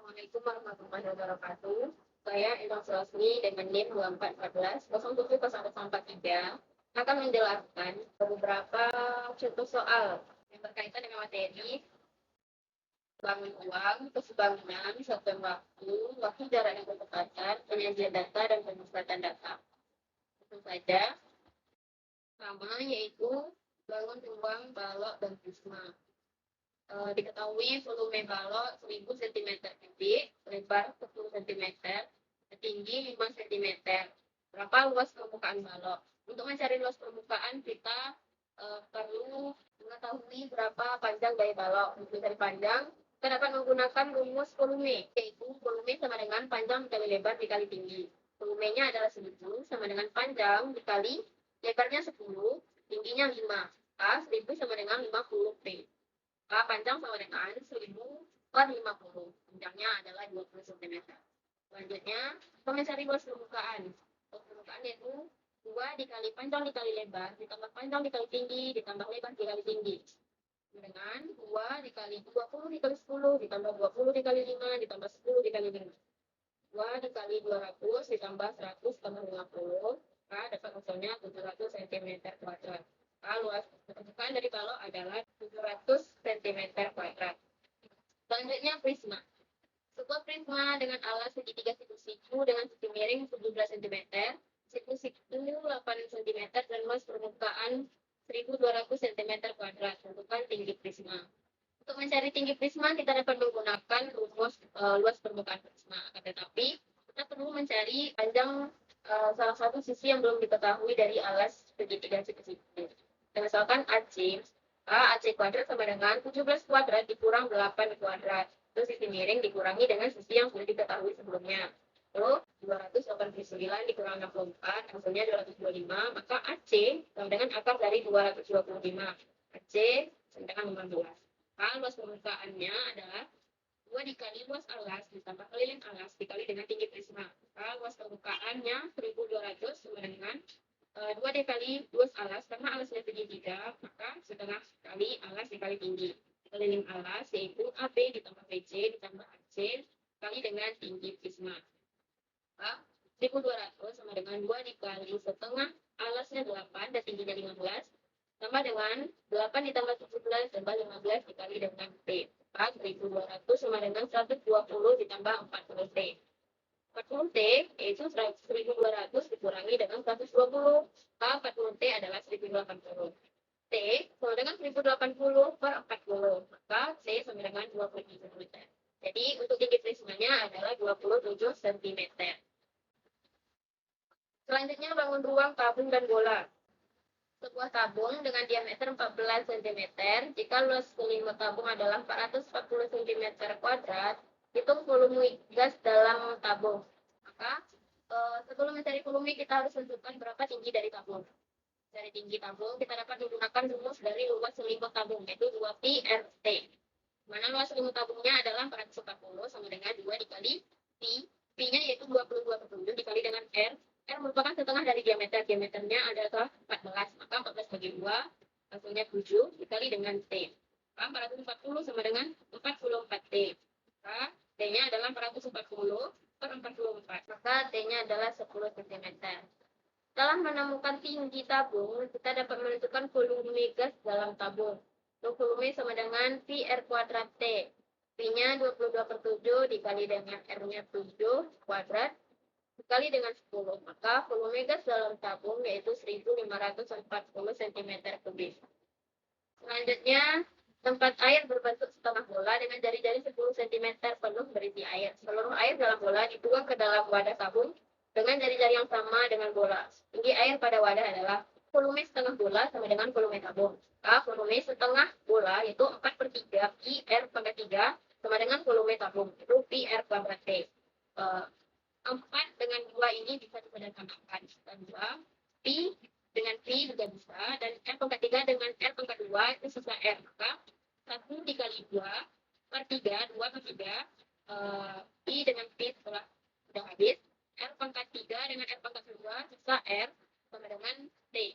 Assalamualaikum warahmatullahi wabarakatuh. Saya Ilham Sulasmi dengan NIM 2414 0704143 akan menjelaskan beberapa contoh soal yang berkaitan dengan materi bangun uang, bangunan, satuan waktu jarak yang berdekatan, penyajian data, dan pemusatan data. Tentu saja, pertama yaitu bangun ruang, balok, dan prisma. Diketahui volume balok 1000 cm3, lebar 10 cm, tinggi 5 cm. Berapa luas permukaan balok? Untuk mencari luas permukaan kita perlu mengetahui berapa panjang dari balok. Untuk mencari panjang, kita dapat menggunakan rumus volume, yaitu volume sama dengan panjang dikali lebar dikali tinggi. Volumenya adalah 1000 sama dengan panjang dikali lebarnya 10, tingginya 5. 1000 sama dengan 50 P. Panjang sama dengan 1000 per 50. Panjangnya adalah 20 cm. Selanjutnya, kita mencari luas permukaan. Luas permukaan yaitu 2 dikali panjang dikali lebar, ditambah panjang dikali tinggi, ditambah lebar dikali tinggi. Dengan 2 dikali 20 dikali 10, ditambah 20 dikali 5, ditambah 10 dikali 5. 2 dikali 200, ditambah 100 tambah 50, dapat hasilnya 700 cm kuadrat. Luas permukaan dari balok adalah 700 cm kuadrat. Selanjutnya prisma. Sebuah prisma dengan alas segitiga siku-siku dengan sisi miring 17 cm, siku-siku 8 cm, dan luas permukaan 1200 cm kuadrat. Tentukan tinggi prisma. Untuk mencari tinggi prisma, kita dapat menggunakan rumus luas permukaan prisma. Tetapi, kita perlu mencari panjang salah satu sisi yang belum diketahui dari alas segitiga siku-siku. Misalkan AC kuadrat sama dengan 17 kuadrat dikurang 8 kuadrat. Itu sisi miring dikurangi dengan sisi yang sudah diketahui sebelumnya. Lalu 289 dikurang 64, hasilnya 225, maka AC sama dengan akar dari 225. AC sama dengan 15. Luas permukaannya adalah 2 dikali luas alas ditambah keliling alas dikali dengan tinggi prisma. Luas permukaannya 1200 sama dengan 2 dikali luas alas, karena alasnya segitiga, maka setengah kali alas dikali tinggi. Keliling alas yaitu AB ditambah BC ditambah AC kali dengan tinggi prisma. 1200 sama dengan 2 dikali setengah alasnya 8 dan tingginya 15, tambah dengan 8 ditambah 17 tambah 15 dikali dengan T. 1200 sama dengan 120 ditambah 40T. 40T yaitu 1200 dikurangi dengan 120. 40T adalah 1080. T sama dengan 1080 per 40. Maka T sama dengan 27 cm. Jadi untuk tinggi prismanya adalah 27 cm. Selanjutnya bangun ruang, tabung, dan bola. Sebuah tabung dengan diameter 14 cm, jika luas volume tabung adalah 440 cm kuadrat, hitung volume gas dalam tabung. Maka sebelum mencari volume kita harus tentukan berapa tinggi dari tabung. Dari tinggi tabung kita dapat menggunakan rumus dari luas selimut tabung, yaitu 2pi RT. Mana luas selimut tabungnya adalah 440 sama dengan 2 dikali pi. Pi-nya yaitu 22/7 dikali dengan R. R merupakan setengah dari diameter. Diameternya adalah 14. Maka 14 bagi 2 hasilnya 7 dikali dengan T. 440 sama dengan 44T. Maka T-nya adalah 440 per 44. Maka T-nya adalah 10 cm. Setelah menemukan tinggi tabung, kita dapat menentukan volume gas dalam tabung. Untuk volume sama dengan pi R kuadrat T. Pi-nya 22/7 dikali dengan R-nya 7 kuadrat dikali dengan 10. Maka volume gas dalam tabung yaitu 1540 cm3. Selanjutnya, tempat air berbentuk setengah bola dengan jari-jari 10 cm penuh berisi air. Seluruh air dalam bola dituang ke dalam wadah tabung dengan jari-jari yang sama dengan bola. Tinggi air pada wadah adalah volume setengah bola sama dengan volume tabung. Volume setengah bola yaitu 4/3 pi R pangkat 3 sama dengan volume tabung, itu pi R kuadrat T. 4 dengan 2 ini bisa disederhanakan. Dan 2 pi dengan pi juga bisa, dan R pangkat 3 dengan R pangkat 2 itu sisa R. Maka 1 dikali 2/3, 2/3, pi dengan pi setelah sudah habis, R pangkat 3 dengan R pangkat 2 sisa R sama dengan T.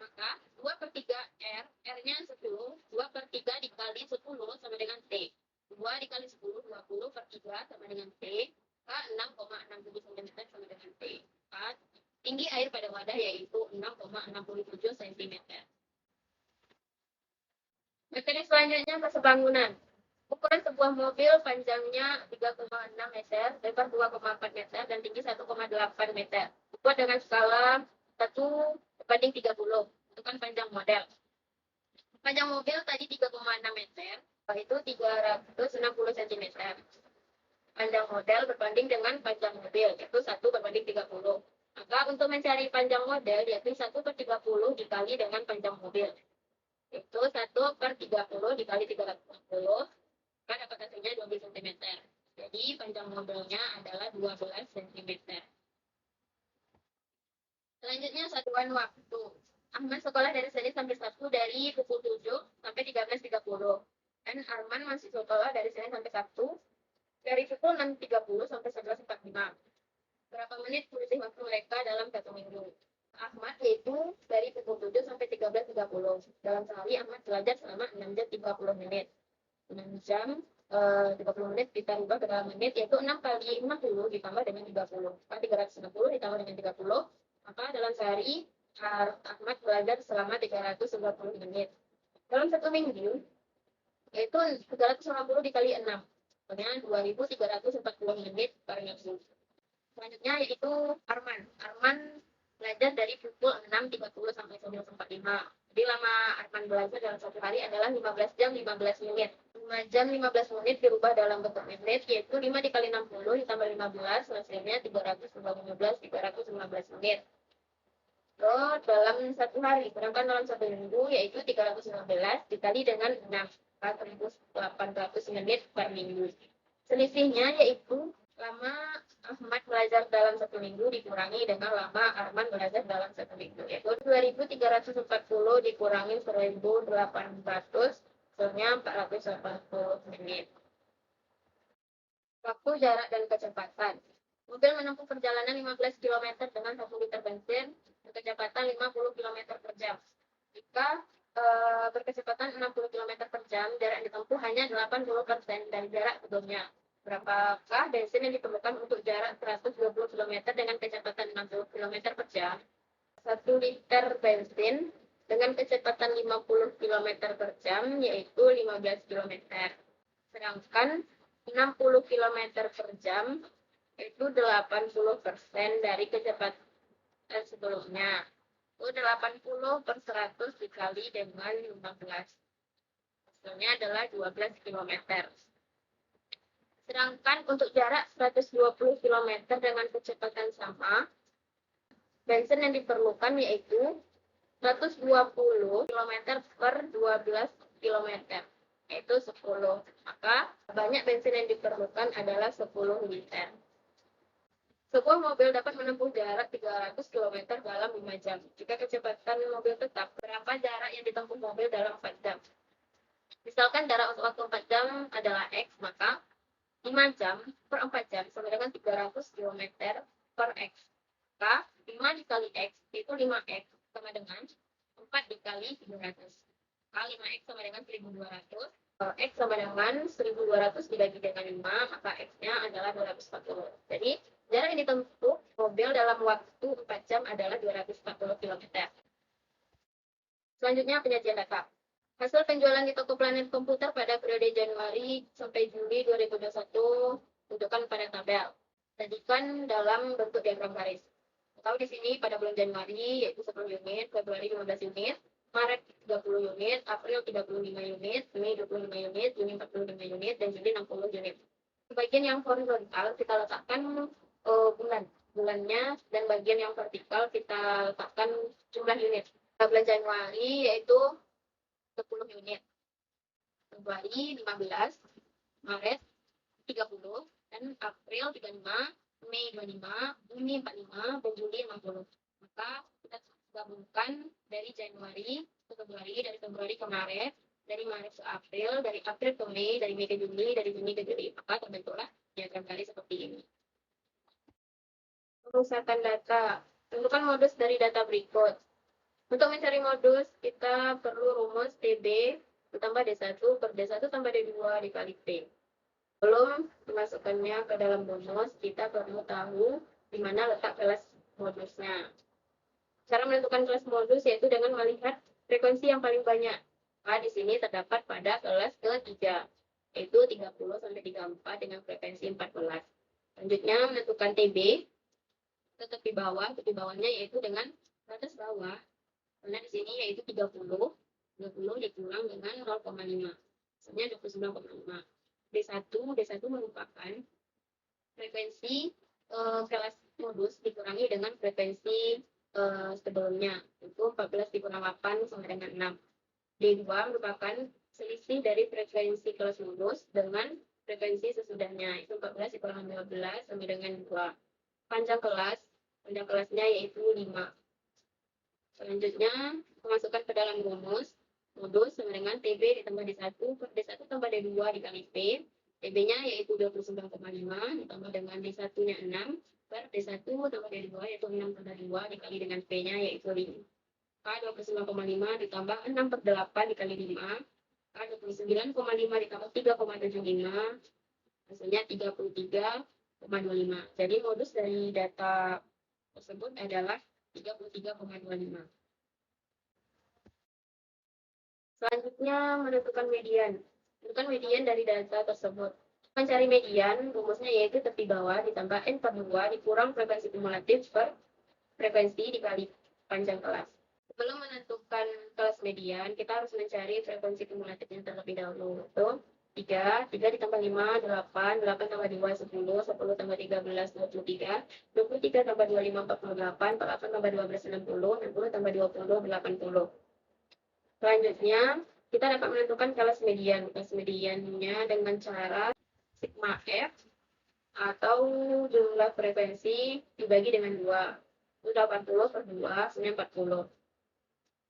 Maka 2/3 R, R-nya 10, 2/3 dikali 10 sama dengan T. 2 dikali 10, 20 per 3 sama dengan T. K 6,60 cm sama dengan T. 4. Tinggi air pada wadah yaitu 6,67 cm. Materi selanjutnya fase bangunan. Ukuran sebuah mobil panjangnya 3,6 meter, lebar 2,4 meter, dan tinggi 1,8 meter. Dibuat dengan skala 1:30. Tentukan panjang model. Panjang mobil tadi 3,6 meter, itu 360 cm. Panjang model berbanding dengan panjang mobil, yaitu 1:30. Maka untuk mencari panjang model, yaitu 1/30 dikali dengan panjang mobil. Itu 1/30 dikali 360, kan dapat hasilnya 12 cm. Jadi panjang modelnya adalah 12 cm. Selanjutnya satuan waktu. Ahmad sekolah dari Senin sampai Sabtu dari pukul 7 sampai 13.30. Dan Arman masih sekolah dari Senin sampai Sabtu dari pukul 6.30 sampai 11.45. Berapa menit selisih waktu mereka dalam 1 minggu? Ahmad yaitu dari pukul 7 sampai 13.30. Dalam sehari Ahmad belajar selama 6 jam 30 menit. 6 jam 30 menit kita rubah ke dalam menit, yaitu 6 kali 60 ditambah dengan 30. Maka 360 ditambah dengan 30. Maka dalam sehari Ahmad belajar selama 390 menit. Dalam 1 minggu, yaitu 360 dikali 6. Artinya 2.340 menit per minggu. Selanjutnya yaitu Arman. Arman belajar dari pukul 6.30 sampai 11.45. Jadi lama Arman belajar dalam satu hari adalah 15 jam 15 menit. 5 jam 15 menit dirubah dalam bentuk menit, yaitu 5 dikali 60 ditambah 15, hasilnya 315 menit. Terus dalam satu hari, sedangkan dalam 1 minggu yaitu 315 dikali dengan 6, 4.800 menit per minggu. Selisihnya yaitu lama Ahmad belajar dalam 1 minggu dikurangi dengan lama Arman belajar dalam 1 minggu, yaitu 2.340 dikurangi 1.800, hasilnya 480 menit. Waktu, jarak, dan kecepatan. Mobil menempuh perjalanan 15 km dengan 1 liter bensin berkecepatan 50 km per jam. Jika berkecepatan 60 km per jam, jarak yang ditempuh hanya 80% dari jarak sebelumnya. Berapakah bensin yang diperlukan untuk jarak 120 km dengan kecepatan 60 km per jam? 1 liter bensin dengan kecepatan 50 km per jam yaitu 15 km. Sedangkan 60 km per jam itu 80% dari kecepatan sebelumnya. Itu 80 per 100 dikali dengan 15. Hasilnya adalah 12 km. Sedangkan untuk jarak 120 km dengan kecepatan sama, bensin yang diperlukan yaitu 120 km per 12 km, yaitu 10. Maka banyak bensin yang diperlukan adalah 10 liter. Sebuah mobil dapat menempuh jarak 300 km dalam 5 jam. Jika kecepatan mobil tetap, berapa jarak yang ditempuh mobil dalam 4 jam? Misalkan jarak waktu 4 jam adalah X, maka 5 jam per 4 jam sama dengan 300 km per X. Maka 5 dikali X itu 5X sama dengan 4 dikali 300. Maka 5X sama dengan 1200. X sama dengan 1200 dibagi dengan 5, maka X-nya adalah 240. Jadi jarak yang ditempuh mobil dalam waktu 4 jam adalah 240 km. Selanjutnya penyajian data. Hasil penjualan di toko Planet Komputer pada periode Januari sampai Juli 2021 tunjukkan pada tabel. Sajikan dalam bentuk diagram garis. Tahu di sini pada bulan Januari yaitu 10 unit, Februari 15 unit, Maret 30 unit, April 35 unit, Mei 25 unit, Juni 45 unit, dan Juli 60 unit. Di bagian yang horizontal kita letakkan bulannya, dan bagian yang vertikal kita letakkan jumlah unit. Pada bulan Januari yaitu 10 unit, Februari 15, Maret 30, dan April 35, Mei 25, Juni 45, dan Juli 60. Maka kita gabungkan dari Januari ke Februari, dari Februari ke Maret, dari Maret ke April, dari April ke Mei, dari Mei ke Juni, dari Juni ke Juli. Maka terbentuklah diagram garis seperti ini. Pemusatan data. Tentukan modus dari data berikut. Untuk mencari modus, kita perlu rumus TB ditambah D1 per D1 tambah D2 dikali P. Sebelum memasukkannya ke dalam rumus, kita perlu tahu di mana letak kelas modusnya. Cara menentukan kelas modus yaitu dengan melihat frekuensi yang paling banyak. Nah, di sini terdapat pada kelas ketiga, yaitu 30 sampai 34 dengan frekuensi 14. Selanjutnya menentukan TB, tepi bawahnya yaitu dengan batas bawah. Karena di sini yaitu 30 dikurang dengan 0,5. Maksudnya 29,5. D1 merupakan frekuensi kelas modus dikurangi dengan frekuensi sebelumnya, itu 14 dikurang 8 sama dengan 6. D2 merupakan selisih dari frekuensi kelas modus dengan frekuensi sesudahnya, itu 14 dikurang 15 sama dengan 2. Panjang kelasnya yaitu 5. Selanjutnya, memasukkan ke dalam rumus, modus sama dengan TB ditambah D1 per D1 tambah D2 dikali P. TB-nya yaitu 29,5 ditambah dengan D1-nya 6 per D1 tambah D2 yaitu 6 tambah 2 dikali dengan P-nya yaitu 5. K 29,5 ditambah 6 per 8 dikali 5. K 29,5 ditambah 3,75 hasilnya 33,25. Jadi modus dari data tersebut adalah 33,25. Selanjutnya menentukan median. Menentukan median dari data tersebut. Mencari median, rumusnya yaitu tepi bawah ditambah N per 2 dikurang frekuensi kumulatif per frekuensi dikali panjang kelas. Sebelum menentukan kelas median, kita harus mencari frekuensi kumulatifnya terlebih dahulu. Itu 3 ditambah 5, 8 tambah 2, 10 tambah 13, 23 tambah 25, 48 tambah 12, 60 tambah 20, 80. Selanjutnya, kita dapat menentukan kelas median. Kelas mediannya dengan cara sigma F atau jumlah frekuensi dibagi dengan 2. Itu 80 per 2, hasilnya 40.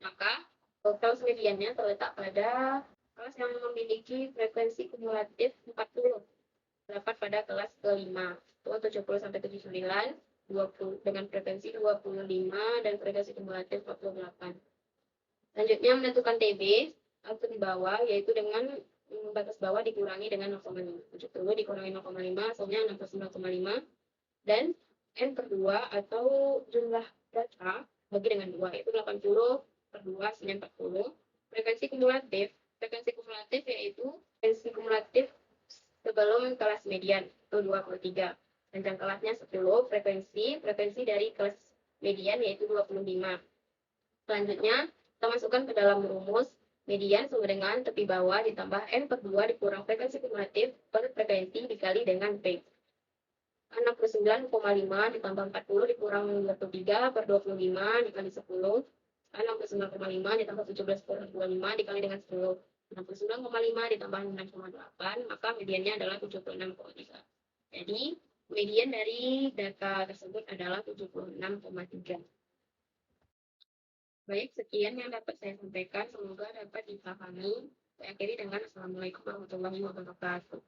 Maka, kelas mediannya terletak pada kelas yang memiliki frekuensi kumulatif 40. Terdapat pada kelas kelima, itu 70 sampai 79, 20 dengan frekuensi 25 dan frekuensi kumulatif 48. Selanjutnya menentukan TB atau di bawah, yaitu dengan batas bawah dikurangi dengan 0,5. 70 dikurangi 0,5, hasilnya 69,5. Dan N per 2 atau jumlah data bagi dengan 2, yaitu 80 per 2, hasilnya 40. Frekuensi kumulatif yaitu frekuensi kumulatif sebelum kelas median, itu 23. Panjang kelasnya 10, frekuensi dari kelas median yaitu 25. Selanjutnya, kita masukkan ke dalam rumus median sama dengan tepi bawah ditambah N per 2 dikurang frekuensi kumulatif per frekuensi dikali dengan P. 69,5 ditambah 40 dikurang 23 per 25 dikali 10. 69,5 ditambah 17 per 25 dikali dengan 10. 69,5 ditambah 6,8, maka mediannya adalah 76,3. Jadi, median dari data tersebut adalah 76,3. Baik, sekian yang dapat saya sampaikan. Semoga dapat dipahami. Saya akhiri dengan Assalamualaikum warahmatullahi wabarakatuh.